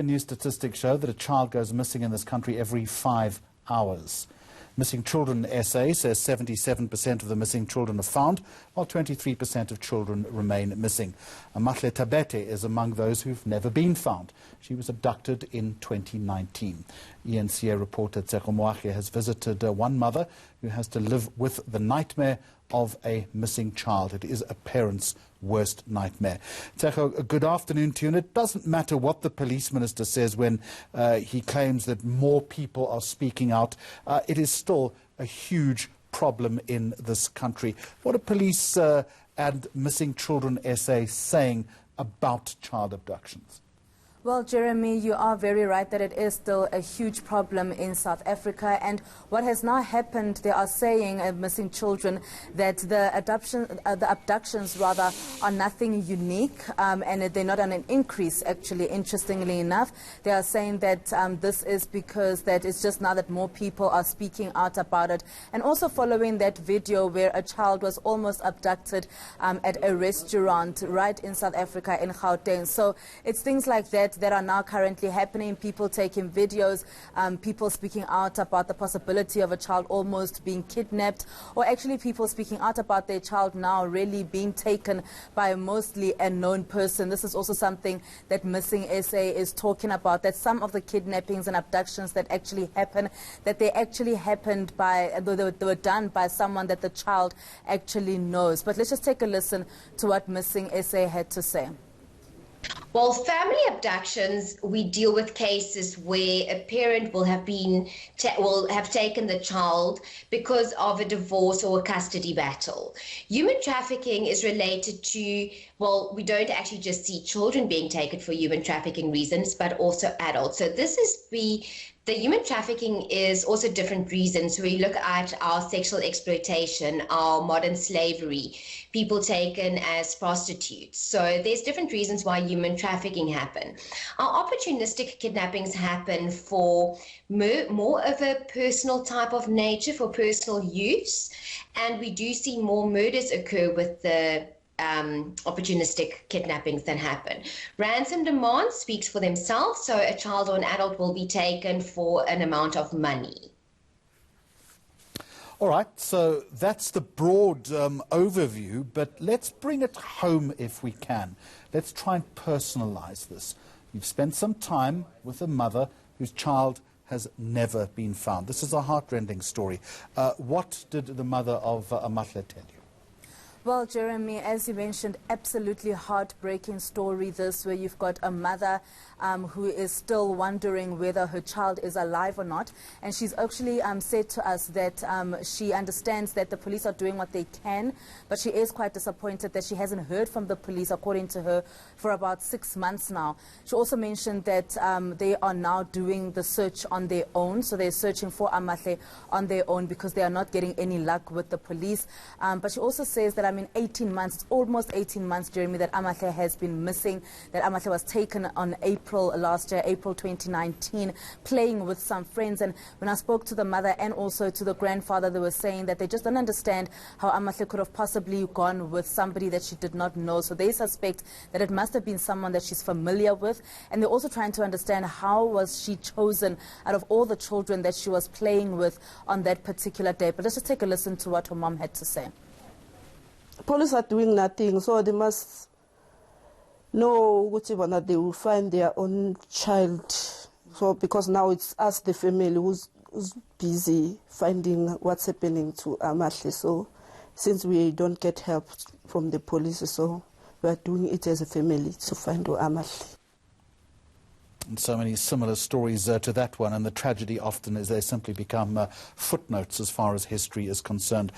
New statistics show that a child goes missing in this country every 5 hours. Missing Children SA says 77% of the missing children are found, while 23% of children remain missing. Amahle Thabethe is among those who've never been found. She was abducted in 2019. eNCA reporter Tshegohaco Moagi has visited one mother who has to live with the nightmare of a missing child. It is a parent's worst nightmare. Tshegohaco, good afternoon to you. And it doesn't matter what the police minister says when he claims that more people are speaking out. It is still a huge problem in this country. What are police and Missing Children SA saying about child abductions? Well, Jeremy, you are very right that it is still a huge problem in South Africa. And what has now happened, they are saying, missing children, that the abductions rather are nothing unique, and they're not on an increase, actually, interestingly enough. They are saying that this is because that it's just now that more people are speaking out about it. And also following that video where a child was almost abducted at a restaurant right in South Africa in Gauteng. So it's things like that are now currently happening, people taking videos, people speaking out about the possibility of a child almost being kidnapped, or actually people speaking out about their child now really being taken by mostly a known person. This is also something that Missing SA is talking about, that some of the kidnappings and abductions that actually happen, that they actually happened by, they were done by someone that the child actually knows. But let's just take a listen to what Missing SA had to say. Well, family abductions, we deal with cases where a parent will have taken the child because of a divorce or a custody battle. Human trafficking is related to, well, we don't actually just see children being taken for human trafficking reasons, but also adults. So this is the human trafficking is also different reasons. We look at our sexual exploitation, our modern slavery, people taken as prostitutes. So there's different reasons why human trafficking happen. Our opportunistic kidnappings happen for more of a personal type of nature, for personal use. And we do see more murders occur with the opportunistic kidnappings that happen. Ransom demands speaks for themselves, so a child or an adult will be taken for an amount of money. All right, so that's the broad overview, but let's bring it home if we can. Let's try and personalize this. You've spent some time with a mother whose child has never been found. This is a heartrending story. What did the mother of Amahle tell you? Well, Jeremy, as you mentioned, absolutely heartbreaking story this, where you've got a mother who is still wondering whether her child is alive or not. And she's actually said to us that she understands that the police are doing what they can, but she is quite disappointed that she hasn't heard from the police, according to her, for about 6 months now. She also mentioned that they are now doing the search on their own. So they're searching for Amahle on their own because they are not getting any luck with the police. But she also says that, 18 months, it's almost 18 months, Jeremy, that Amahle has been missing, that Amahle was taken on April last year, April 2019, playing with some friends. And when I spoke to the mother and also to the grandfather, they were saying that they just don't understand how Amahle could have possibly gone with somebody that she did not know. So they suspect that it must have been someone that she's familiar with. And they're also trying to understand how was she chosen out of all the children that she was playing with on that particular day. But let's just take a listen to what her mom had to say. Police are doing nothing, so they must know whatever they will find their own child. So because now it's us, the family, who's busy finding what's happening to Amahle. So since we don't get help from the police, so we are doing it as a family to find Amahle. And so many similar stories to that one, and the tragedy often is they simply become footnotes as far as history is concerned.